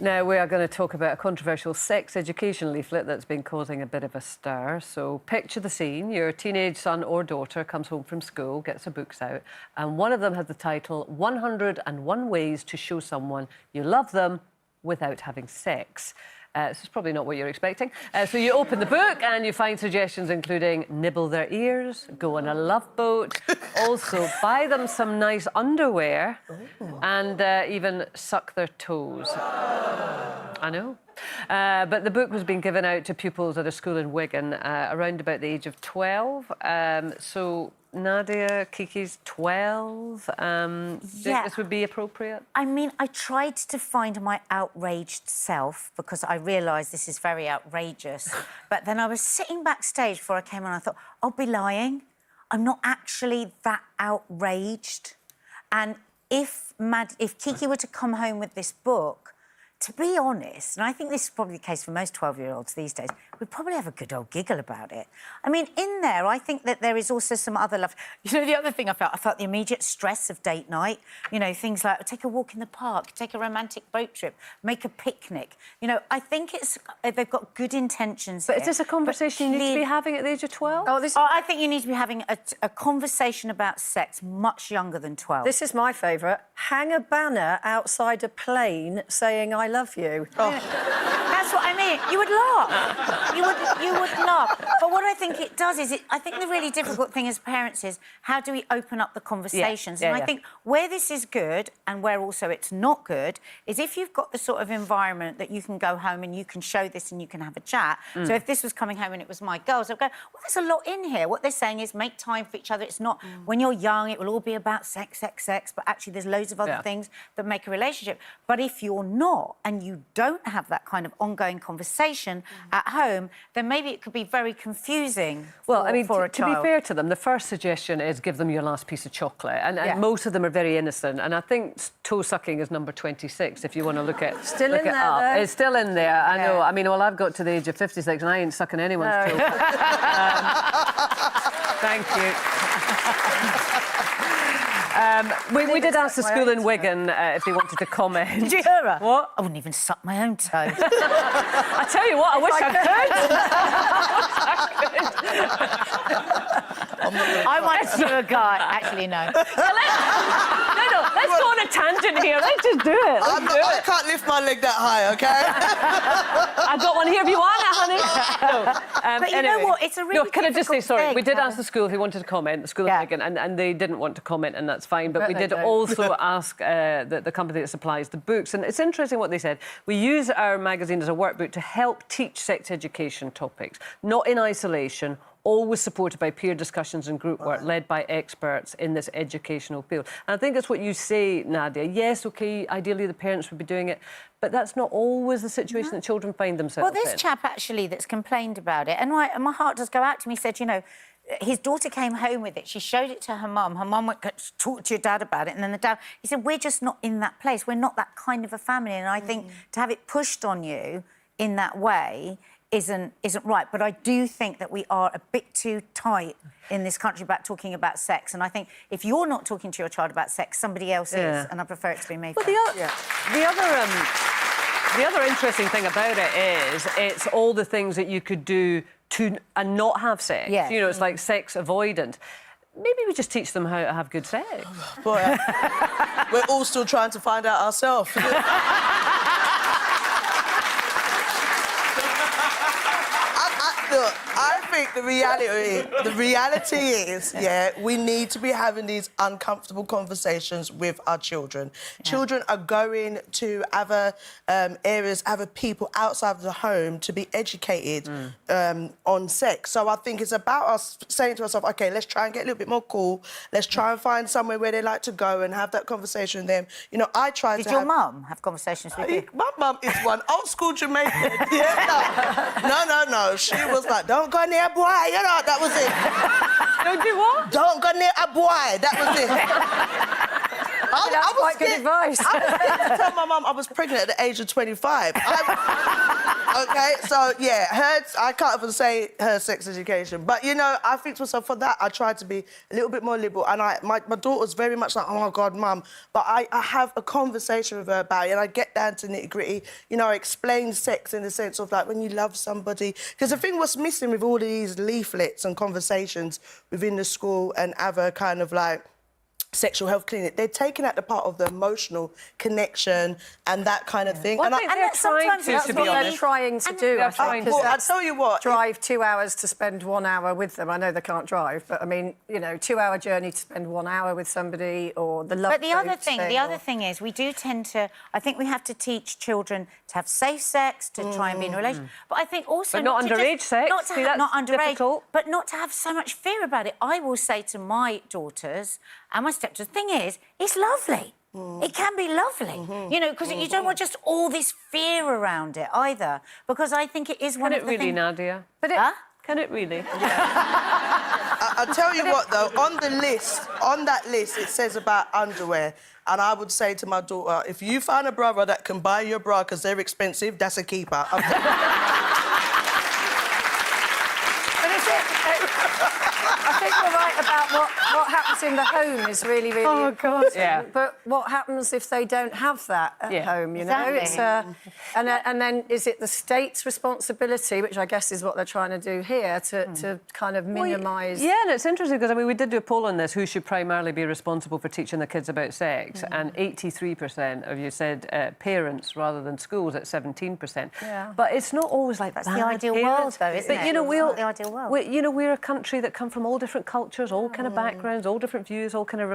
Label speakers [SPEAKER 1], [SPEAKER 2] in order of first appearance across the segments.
[SPEAKER 1] Now, we are going to talk about a controversial sex education leaflet that's been causing a bit of a stir. So picture the scene. Your teenage son or daughter comes home from school, gets their books out, and one of them has the title 101 Ways to Show Someone You Love Them Without Having Sex. This is probably not what you're expecting. So you open the book and you find suggestions including nibble their ears, go on a love boat, also buy them some nice underwear, and even suck their toes. I know. But the book was being given out to pupils at a school in Wigan around about the age of 12. So Nadia, Kiki's 12. Do you think this would be appropriate?
[SPEAKER 2] I mean, I tried to find my outraged self because I realised this is very outrageous. But then I was sitting backstage before I came on and I thought, I'll be lying. I'm not actually that outraged. And if Kiki were to come home with this book, to be honest, and I think this is probably the case for most 12-year-olds these days, we'd probably have a good old giggle about it. I mean, in there, I think that there is also some other love. You know, the other thing I felt the immediate stress of date night. You know, things like take a walk in the park, take a romantic boat trip, make a picnic. You know, I think they've got good intentions
[SPEAKER 1] But
[SPEAKER 2] here,
[SPEAKER 1] is this a conversation you need to be having at the age of 12?
[SPEAKER 2] I think you need to be having a conversation about sex much younger than 12.
[SPEAKER 3] This is my favourite. Hang a banner outside a plane saying I love you.
[SPEAKER 2] Oh. That's what I mean. You would laugh. You would laugh. But what I think it does is, I think the really difficult thing as parents is how do we open up the conversations? And I think where this is good and where also it's not good is if you've got the sort of environment that you can go home and you can show this and you can have a chat. So if this was coming home and it was my girls, I'd go, well, there's a lot in here. What they're saying is make time for each other. It's not, when you're young, it will all be about sex, sex, sex, but actually there's loads of other things that make a relationship. But if you're not and you don't have that kind of ongoing conversation at home, then maybe it could be very confusing
[SPEAKER 1] Well, I mean,
[SPEAKER 2] for a
[SPEAKER 1] to be
[SPEAKER 2] child.
[SPEAKER 1] fair to them, the first suggestion is give them your last piece of chocolate. And most of them are very innocent. And I think toe sucking is number 26, if you want to look it
[SPEAKER 3] Still in there,
[SPEAKER 1] up.
[SPEAKER 3] though.
[SPEAKER 1] It's still in there, I know. I mean, well, I've got to the age of 56 and I ain't sucking anyone's toe. Thank you. We did ask the school in Wigan if they wanted to comment.
[SPEAKER 2] Did you hear her?
[SPEAKER 1] What?
[SPEAKER 2] I wouldn't even suck my own toe.
[SPEAKER 1] I tell you what, I wish I could.
[SPEAKER 2] I might do a guy. Actually, no.
[SPEAKER 1] Let's go on a tangent here. Let's just do it.
[SPEAKER 4] I can't lift my leg that high, OK?
[SPEAKER 1] I've got one here if you want it, honey. No.
[SPEAKER 2] But you know what? It's a really
[SPEAKER 1] can I just say, sorry,
[SPEAKER 2] thing.
[SPEAKER 1] we did ask the school who wanted to comment, the school in Wigan, and they didn't want to comment, and that's fine. But we did also ask the company that supplies the books. And it's interesting what they said. We use our magazine as a workbook to help teach sex education topics, not in isolation, always supported by peer discussions and group work led by experts in this educational field. And I think that's what you say, Nadia. Yes, OK, ideally the parents would be doing it, but that's not always the situation that children find themselves in.
[SPEAKER 2] Well, this chap, actually, that's complained about it, and my heart does go out to me, he said, you know, his daughter came home with it. She showed it to her mum. Her mum went, talk to your dad about it. And then the dad... He said, we're just not in that place. We're not that kind of a family. And I think to have it pushed on you in that way isn't right. But I do think that we are a bit too tight in this country about talking about sex. And I think if you're not talking to your child about sex, somebody else is. And I prefer it to be me.
[SPEAKER 1] Well, the other interesting thing about it is it's all the things that you could do and not have sex.
[SPEAKER 2] Yeah.
[SPEAKER 1] You know, it's like sex avoidant. Maybe we just teach them how to have good sex.
[SPEAKER 4] Boy, we're all still trying to find out ourselves. Look, I think the reality is, we need to be having these uncomfortable conversations with our children. Children are going to other areas, other people outside of the home to be educated on sex. So I think it's about us saying to ourselves, OK, let's try and get a little bit more cool. Let's try and find somewhere where they like to go and have that conversation with them. You know, I tried to
[SPEAKER 2] Did your mum have conversations with you?
[SPEAKER 4] My mum is one old school Jamaican. No. She was like, don't go near a boy, you know, that was it.
[SPEAKER 1] Don't do what?
[SPEAKER 4] Don't go near a boy, that was it.
[SPEAKER 3] That's quite good advice.
[SPEAKER 4] I was scared to tell my mum I was pregnant at the age of 25. Okay, so yeah, I can't even say her sex education, but you know, I think to myself for that I tried to be a little bit more liberal, and my daughter's very much like, oh my God, Mum, but I have a conversation with her about it, and I get down to nitty gritty. You know, I explain sex in the sense of like when you love somebody, because the thing what's missing with all of these leaflets and conversations within the school and other kind of like sexual health clinic, they're taking out the part of the emotional connection and that kind of thing.
[SPEAKER 1] Well,
[SPEAKER 4] and
[SPEAKER 1] I think they're trying
[SPEAKER 3] That's
[SPEAKER 1] to
[SPEAKER 3] what
[SPEAKER 1] be
[SPEAKER 3] they're
[SPEAKER 1] honest.
[SPEAKER 3] trying to do, I think.
[SPEAKER 1] to.
[SPEAKER 4] I'll tell you what.
[SPEAKER 3] Drive 2 hours to spend 1 hour with them. I know they can't drive, but I mean, you know, 2-hour journey to spend 1 hour with somebody, or the love.
[SPEAKER 2] But the other
[SPEAKER 3] boat
[SPEAKER 2] thing is, we do tend to. I think we have to teach children to have safe sex, to try and be in a relationship. But I think also
[SPEAKER 1] But not
[SPEAKER 2] to just-
[SPEAKER 1] underage sex.
[SPEAKER 2] not to
[SPEAKER 1] See,
[SPEAKER 2] have,
[SPEAKER 1] that's
[SPEAKER 2] not underage,
[SPEAKER 1] difficult.
[SPEAKER 2] but not to have so much fear about it. I will say to my daughters and my stepdaughters, the thing is, it's lovely. It can be lovely, you know, because you don't want just all this fear around it either. Because I think it is one
[SPEAKER 1] Can
[SPEAKER 2] of
[SPEAKER 1] it
[SPEAKER 2] the
[SPEAKER 1] really,
[SPEAKER 2] things.
[SPEAKER 1] Nadia?
[SPEAKER 2] But
[SPEAKER 1] Can it really?
[SPEAKER 4] I'll tell you what, though, on that list, it says about underwear. And I would say to my daughter, if you find a brother that can buy your bra because they're expensive, that's a keeper.
[SPEAKER 3] But I think you're right about what happens in the home is really, really important.
[SPEAKER 1] Yeah.
[SPEAKER 3] But what happens if they don't have that at home, you know?
[SPEAKER 2] Exactly.
[SPEAKER 3] And then is it the state's responsibility, which I guess is what they're trying to do here, to kind of minimise...
[SPEAKER 1] Yeah, and it's interesting because, I mean, we did do a poll on this, who should primarily be responsible for teaching the kids about sex, and 83% of you said parents rather than schools at 17%.
[SPEAKER 3] Yeah.
[SPEAKER 1] But it's not always like
[SPEAKER 2] That's
[SPEAKER 1] that.
[SPEAKER 2] the ideal world, though, isn't
[SPEAKER 1] But,
[SPEAKER 2] it?
[SPEAKER 1] you know,
[SPEAKER 2] It's not the ideal world.
[SPEAKER 1] you know, we're a country that come from all different cultures, all kind of backgrounds, all different views, all kind of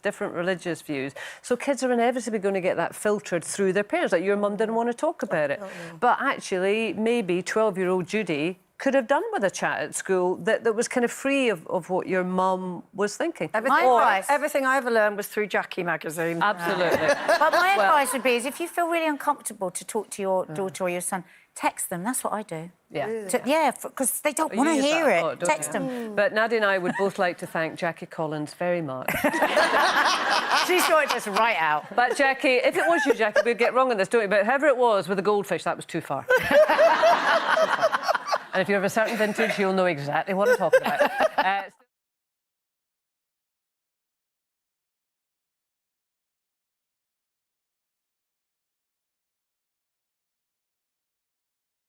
[SPEAKER 1] different religious views. So kids are inevitably going to get that filtered through their parents. Like, your mum didn't want to talk about it. But actually, maybe 12-year-old Judy could have done with a chat at school that was kind of free of what your mum was thinking.
[SPEAKER 3] Everything I ever learned was through Jackie magazine.
[SPEAKER 1] Absolutely.
[SPEAKER 2] But my advice would be is if you feel really uncomfortable to talk to your daughter or your son, text them. That's what I do.
[SPEAKER 1] Yeah.
[SPEAKER 2] Because they don't
[SPEAKER 1] You
[SPEAKER 2] want to
[SPEAKER 1] use that
[SPEAKER 2] hear
[SPEAKER 1] a
[SPEAKER 2] it.
[SPEAKER 1] lot, don't
[SPEAKER 2] Text
[SPEAKER 1] you?
[SPEAKER 2] them.
[SPEAKER 1] But Nadia and I would both like to thank Jackie Collins very much.
[SPEAKER 2] She's sorted us right out.
[SPEAKER 1] But Jackie, if it was you, Jackie, we'd get wrong on this, don't we? But whoever it was with the goldfish, that was too far. And if you're of a certain vintage, you'll know exactly what I'm talking about.